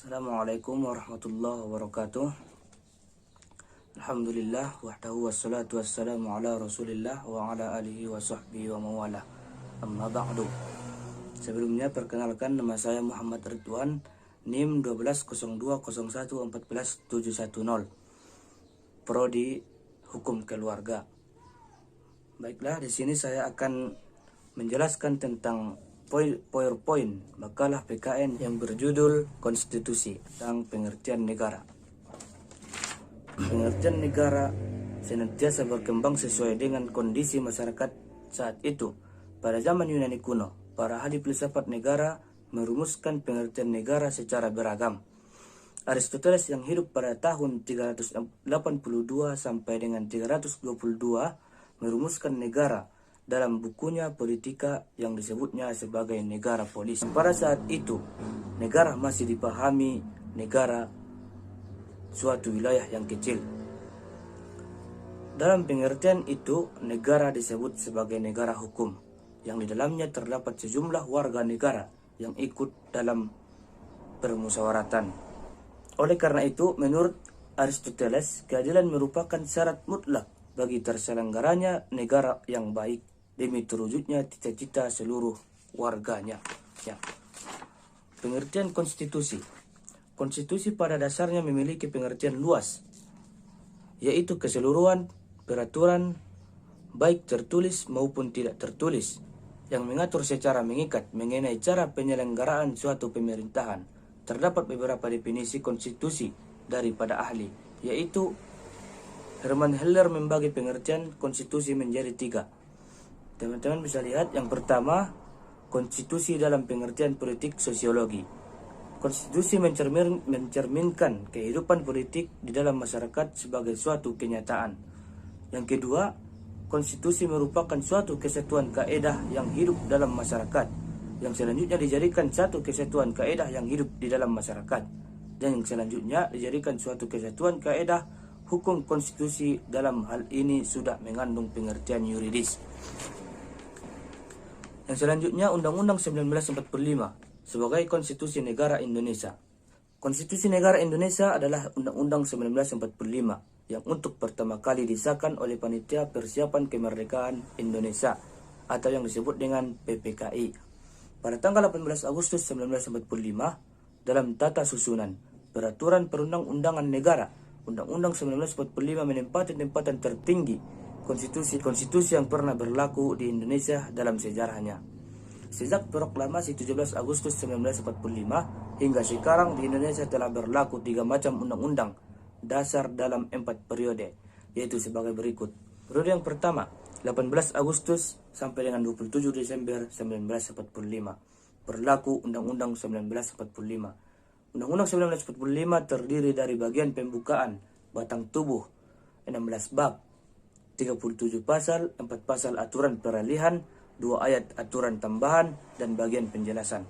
Assalamualaikum warahmatullahi wabarakatuh. Alhamdulillah wahdahu wassalatu wassalamu ala rasulillah wa ala alihi wa sahbihi wa mawala. Amma ba'du. Sebelumnya perkenalkan, nama saya Muhammad Ridwan, NIM 120201141710, Prodi Hukum Keluarga. Baiklah, di sini saya akan menjelaskan tentang PowerPoint makalah PKN yang berjudul Konstitusi tentang pengertian negara. Pengertian negara senantiasa berkembang sesuai dengan kondisi masyarakat saat itu. Pada zaman Yunani kuno, para ahli filsafat negara merumuskan pengertian negara secara beragam. Aristoteles yang hidup pada tahun 382 sampai dengan 322 merumuskan negara dalam bukunya Politika yang disebutnya sebagai negara polis. Pada saat itu, negara masih dipahami negara suatu wilayah yang kecil. Dalam pengertian itu, negara disebut sebagai negara hukum, yang di dalamnya terdapat sejumlah warga negara yang ikut dalam permusyawaratan. Oleh karena itu, menurut Aristoteles, keadilan merupakan syarat mutlak bagi terselenggaranya negara yang baik demi terwujudnya cita-cita seluruh warganya. Pengertian konstitusi. Konstitusi pada dasarnya memiliki pengertian luas, yaitu keseluruhan peraturan baik tertulis maupun tidak tertulis yang mengatur secara mengikat mengenai cara penyelenggaraan suatu pemerintahan. Terdapat beberapa definisi konstitusi daripada ahli, yaitu Herman Heller membagi pengertian konstitusi menjadi 3. Teman-teman bisa lihat, yang pertama, konstitusi dalam pengertian politik sosiologi. Konstitusi mencerminkan kehidupan politik di dalam masyarakat sebagai suatu kenyataan. Yang kedua, konstitusi merupakan suatu kesatuan kaedah yang hidup dalam masyarakat, yang selanjutnya dijadikan satu kesatuan kaedah yang hidup di dalam masyarakat, dan yang selanjutnya dijadikan suatu kesatuan kaedah hukum. Konstitusi dalam hal ini sudah mengandung pengertian yuridis. Yang selanjutnya, Undang-Undang 1945 sebagai Konstitusi Negara Indonesia. Konstitusi Negara Indonesia adalah Undang-Undang 1945 yang untuk pertama kali disahkan oleh Panitia Persiapan Kemerdekaan Indonesia atau yang disebut dengan PPKI pada tanggal 18 Agustus 1945 dalam tata susunan Peraturan Perundang-undangan Negara. Undang-Undang 1945 menempati tempatan tertinggi konstitusi yang pernah berlaku di Indonesia dalam sejarahnya. Sejak proklamasi 17 Agustus 1945 hingga sekarang di Indonesia telah berlaku 3 macam undang-undang dasar dalam 4 periode, yaitu sebagai berikut. Periode yang pertama, 18 Agustus sampai dengan 27 Desember 1945. Berlaku Undang-Undang 1945. Undang-Undang 1945 terdiri dari bagian pembukaan, batang tubuh, 16 bab, 37 pasal, 4 pasal aturan peralihan, 2 ayat aturan tambahan, dan bagian penjelasan.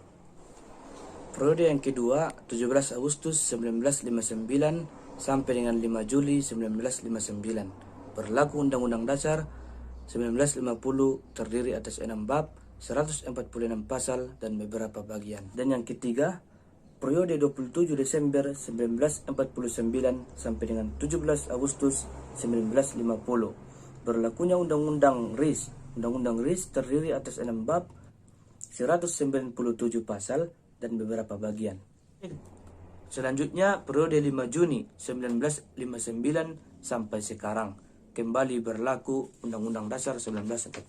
Periode yang kedua, 17 Agustus 1959 sampai dengan 5 Juli 1959. Berlaku Undang-Undang Dasar 1950 terdiri atas 6 bab, 146 pasal, dan beberapa bagian. Dan yang ketiga, periode 27 Desember 1949 sampai dengan 17 Agustus 1950. Berlakunya Undang-Undang RIS. Undang-Undang RIS terdiri atas 6 bab, 197 pasal, dan beberapa bagian. Selanjutnya, periode 5 Juni 1959 sampai sekarang. Kembali berlaku Undang-Undang Dasar 1945.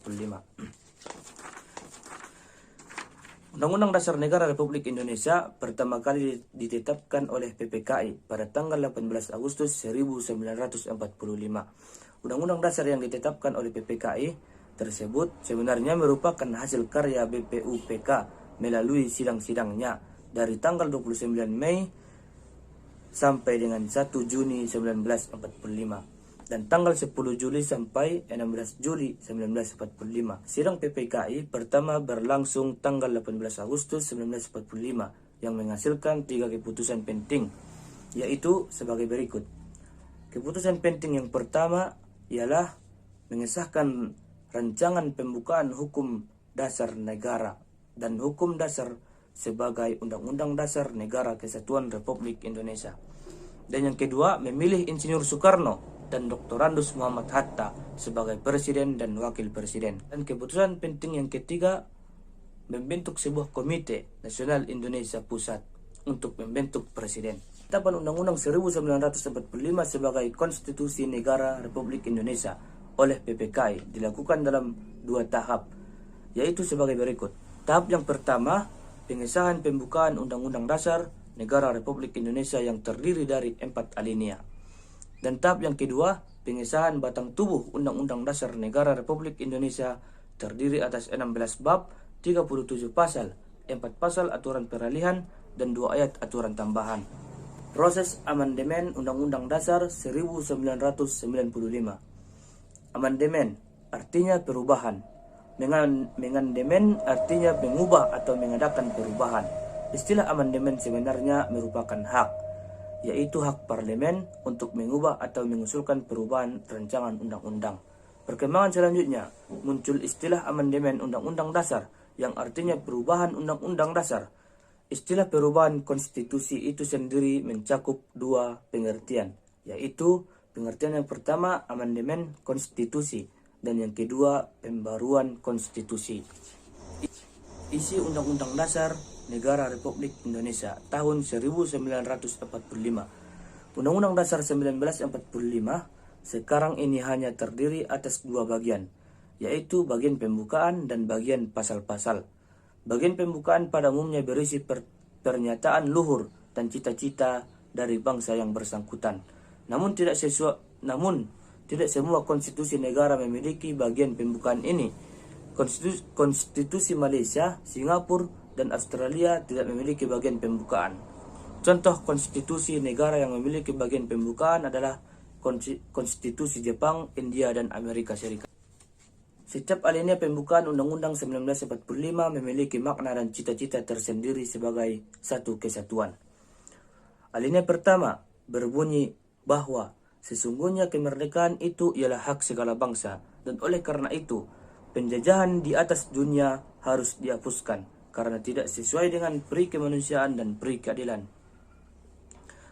Undang-Undang Dasar Negara Republik Indonesia pertama kali ditetapkan oleh PPKI pada tanggal 18 Agustus 1945. Undang-Undang Dasar yang ditetapkan oleh PPKI tersebut sebenarnya merupakan hasil karya BPUPK melalui sidang-sidangnya dari tanggal 29 Mei sampai dengan 1 Juni 1945 dan tanggal 10 Juli sampai 16 Juli 1945. Sidang PPKI pertama berlangsung tanggal 18 Agustus 1945 yang menghasilkan 3 keputusan penting, yaitu sebagai berikut. Keputusan penting yang pertama ialah mengesahkan rancangan pembukaan hukum dasar negara dan hukum dasar sebagai Undang-Undang Dasar Negara Kesatuan Republik Indonesia. Dan yang kedua, memilih Insinyur Soekarno dan Dr. Randus Muhammad Hatta sebagai Presiden dan Wakil Presiden. Dan keputusan penting yang ketiga, membentuk sebuah Komite Nasional Indonesia Pusat untuk membentuk Presiden. Penetapan Undang-Undang 1945 sebagai Konstitusi Negara Republik Indonesia oleh PPKI dilakukan dalam 2 tahap, yaitu sebagai berikut. Tahap yang pertama, pengesahan pembukaan Undang-Undang Dasar Negara Republik Indonesia yang terdiri dari 4 alinea. Dan tahap yang kedua, pengesahan batang tubuh Undang-Undang Dasar Negara Republik Indonesia terdiri atas 16 bab, 37 pasal, 4 pasal aturan peralihan, dan 2 ayat aturan tambahan. Proses amandemen Undang-Undang Dasar 1995. Amandemen artinya perubahan. Mengandemen artinya mengubah atau mengadakan perubahan. Istilah amandemen sebenarnya merupakan hak, yaitu hak parlemen untuk mengubah atau mengusulkan perubahan rancangan undang-undang. Perkembangan selanjutnya, muncul istilah amandemen Undang-Undang Dasar yang artinya perubahan Undang-Undang Dasar. Istilah perubahan konstitusi itu sendiri mencakup 2 pengertian, yaitu pengertian yang pertama amandemen konstitusi dan yang kedua pembaruan konstitusi. Isi Undang-Undang Dasar Negara Republik Indonesia tahun 1945. Undang-Undang Dasar 1945 sekarang ini hanya terdiri atas 2 bagian, yaitu bagian pembukaan dan bagian pasal-pasal. Bagian pembukaan pada umumnya berisi pernyataan luhur dan cita-cita dari bangsa yang bersangkutan. Namun tidak semua konstitusi negara memiliki bagian pembukaan ini. Konstitusi Malaysia, Singapura, dan Australia tidak memiliki bagian pembukaan. Contoh konstitusi negara yang memiliki bagian pembukaan adalah konstitusi Jepang, India, dan Amerika Serikat. Setiap alinea pembukaan Undang-Undang 1945 memiliki makna dan cita-cita tersendiri sebagai satu kesatuan. Alinea pertama berbunyi bahwa sesungguhnya kemerdekaan itu ialah hak segala bangsa, dan oleh karena itu penjajahan di atas dunia harus dihapuskan karena tidak sesuai dengan peri kemanusiaan dan peri keadilan.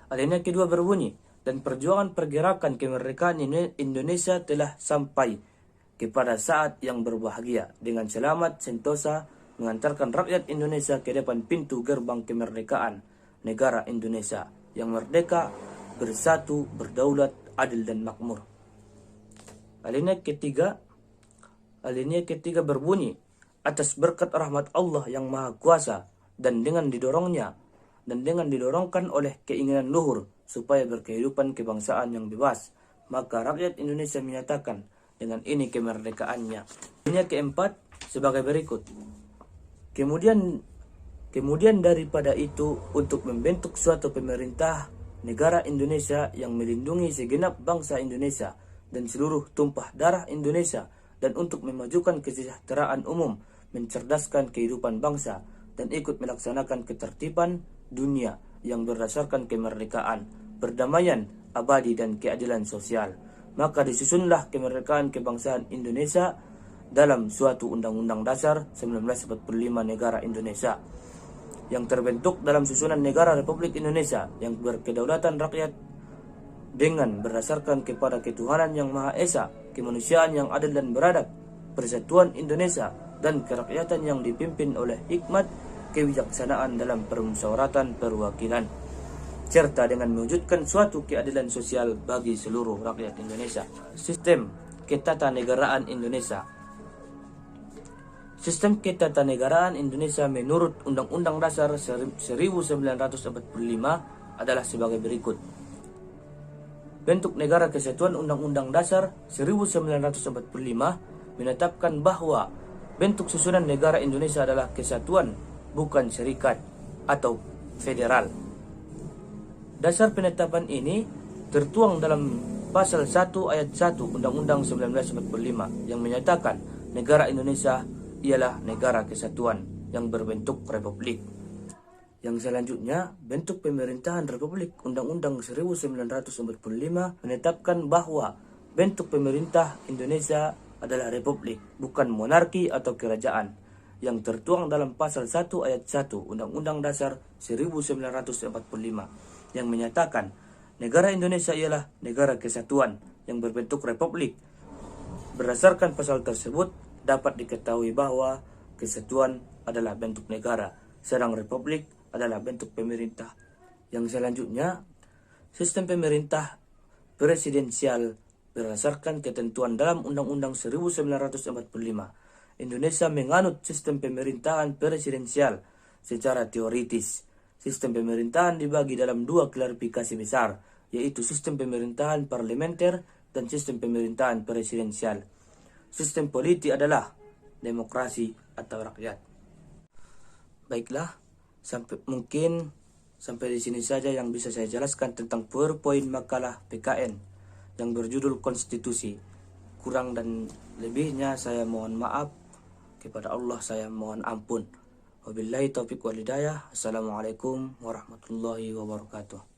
Alinea kedua berbunyi, dan perjuangan pergerakan kemerdekaan Indonesia telah sampai kepada saat yang berbahagia dengan selamat sentosa mengantarkan rakyat Indonesia ke depan pintu gerbang kemerdekaan negara Indonesia yang merdeka, bersatu, berdaulat, adil, dan makmur. Alinea ketiga berbunyi, atas berkat rahmat Allah yang Maha Kuasa dan dengan didorongkan oleh keinginan luhur supaya berkehidupan kebangsaan yang bebas, maka rakyat Indonesia menyatakan dengan ini kemerdekaannya. Alinea keempat sebagai berikut. Kemudian daripada itu, untuk membentuk suatu pemerintah negara Indonesia yang melindungi segenap bangsa Indonesia dan seluruh tumpah darah Indonesia, dan untuk memajukan kesejahteraan umum, mencerdaskan kehidupan bangsa, dan ikut melaksanakan ketertiban dunia yang berdasarkan kemerdekaan, perdamaian abadi, dan keadilan sosial. Maka disusunlah kemerdekaan kebangsaan Indonesia dalam suatu Undang-Undang Dasar 1945 Negara Indonesia, yang terbentuk dalam susunan Negara Republik Indonesia yang berkedaulatan rakyat dengan berdasarkan kepada ketuhanan yang Maha Esa, kemanusiaan yang adil dan beradab, persatuan Indonesia, dan kerakyatan yang dipimpin oleh hikmat kebijaksanaan dalam permusyawaratan perwakilan, serta dengan mewujudkan suatu keadilan sosial bagi seluruh rakyat Indonesia. Sistem ketatanegaraan Indonesia. Sistem ketatanegaraan Indonesia menurut Undang-Undang Dasar 1945 adalah sebagai berikut. Bentuk Negara Kesatuan Undang-Undang Dasar 1945 menetapkan bahwa bentuk susunan negara Indonesia adalah kesatuan, bukan serikat atau federal. Dasar penetapan ini tertuang dalam pasal 1 ayat 1 Undang-Undang 1945 yang menyatakan negara Indonesia ialah negara kesatuan yang berbentuk republik. Yang selanjutnya, bentuk pemerintahan republik. Undang-Undang 1945 menetapkan bahwa bentuk pemerintah Indonesia adalah republik, bukan monarki atau kerajaan. yang tertuang dalam pasal 1 ayat 1 Undang-Undang Dasar 1945 yang menyatakan negara Indonesia ialah negara kesatuan yang berbentuk republik. Berdasarkan pasal tersebut dapat diketahui bahwa kesatuan adalah bentuk negara, sedang republik adalah bentuk pemerintah. Yang selanjutnya, sistem pemerintah presidensial berdasarkan ketentuan dalam Undang-Undang 1945. Indonesia menganut sistem pemerintahan presidensial secara teoritis. Sistem pemerintahan dibagi dalam dua klasifikasi besar, yaitu sistem pemerintahan parlementer dan sistem pemerintahan presidensial. Sistem politik adalah demokrasi atau rakyat. Baiklah, sampai di sini saja yang bisa saya jelaskan tentang PowerPoint makalah PKN yang berjudul Konstitusi. Kurang dan lebihnya saya mohon maaf. Kepada Allah saya mohon ampun. Wabillahi taufiq wal hidayah. Assalamualaikum warahmatullahi wabarakatuh.